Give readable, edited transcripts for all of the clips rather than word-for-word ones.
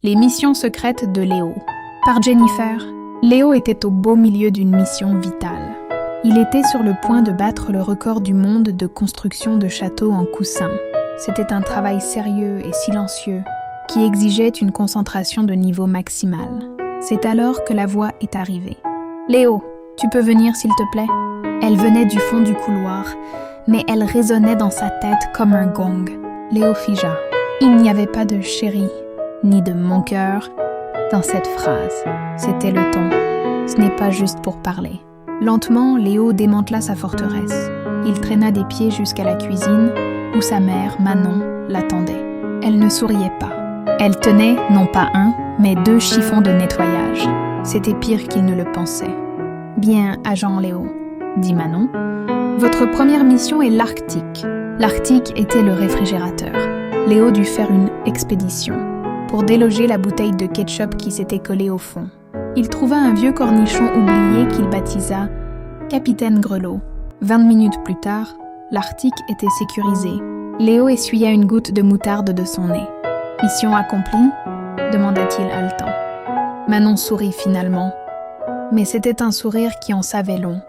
Les missions secrètes de Léo. Par Jennifer, Léo était au beau milieu d'une mission vitale. Il était sur le point de battre le record du monde de construction de châteaux en coussin. C'était un travail sérieux et silencieux qui exigeait une concentration de niveau maximal. C'est alors que la voix est arrivée. « Léo, tu peux venir s'il te plaît ?» Elle venait du fond du couloir, mais elle résonnait dans sa tête comme un gong. Léo figea. Il n'y avait pas de « chérie » ni de « mon cœur » dans cette phrase. C'était le ton. Ce n'est pas juste pour parler. Lentement, Léo démantela sa forteresse. Il traîna des pieds jusqu'à la cuisine, où sa mère, Manon, l'attendait. Elle ne souriait pas. Elle tenait, non pas un, mais 2 chiffons de nettoyage. C'était pire qu'il ne le pensait. « Bien, agent Léo, » dit Manon. « Votre première mission est l'Arctique. » L'Arctique était le réfrigérateur. Léo dut faire une expédition pour déloger la bouteille de ketchup qui s'était collée au fond. Il trouva un vieux cornichon oublié qu'il baptisa « Capitaine Grelot ». 20 minutes plus tard, l'Arctique était sécurisé. Léo essuya une goutte de moutarde de son nez. « Mission accomplie ?» demanda-t-il haletant. Manon sourit finalement, mais c'était un sourire qui en savait long.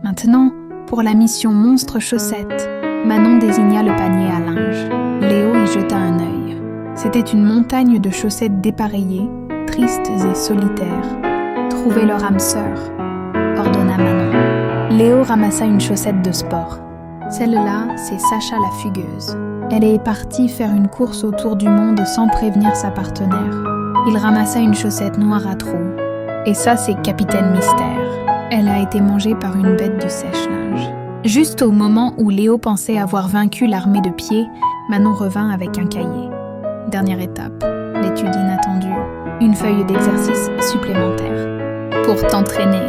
Maintenant, pour la mission monstre chaussette, Manon désigna le panier à linge. Léo y jeta un œil. C'était une montagne de chaussettes dépareillées, tristes et solitaires. « Trouvez leur âme sœur », ordonna Manon. Léo ramassa une chaussette de sport. Celle-là, c'est Sacha la fugueuse. Elle est partie faire une course autour du monde sans prévenir sa partenaire. Il ramassa une chaussette noire à trous. Et ça, c'est Capitaine Mystère. Elle a été mangée par une bête du sèche-linge. Juste au moment où Léo pensait avoir vaincu l'armée de pieds, Manon revint avec un cahier. Dernière étape, l'étude inattendue, une feuille d'exercice supplémentaire. Pour t'entraîner.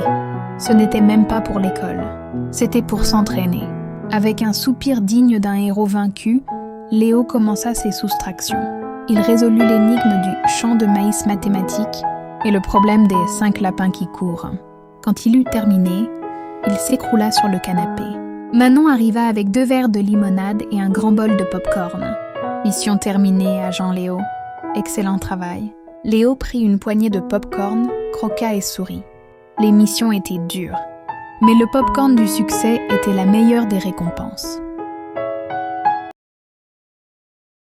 Ce n'était même pas pour l'école. C'était pour s'entraîner. Avec un soupir digne d'un héros vaincu, Léo commença ses soustractions. Il résolut l'énigme du champ de maïs mathématique et le problème des 5 lapins qui courent. Quand il eut terminé, il s'écroula sur le canapé. Manon arriva avec 2 verres de limonade et un grand bol de pop-corn. Mission terminée, agent Léo. Excellent travail. Léo prit une poignée de pop-corn, croqua et sourit. Les missions étaient dures, mais le pop-corn du succès était la meilleure des récompenses.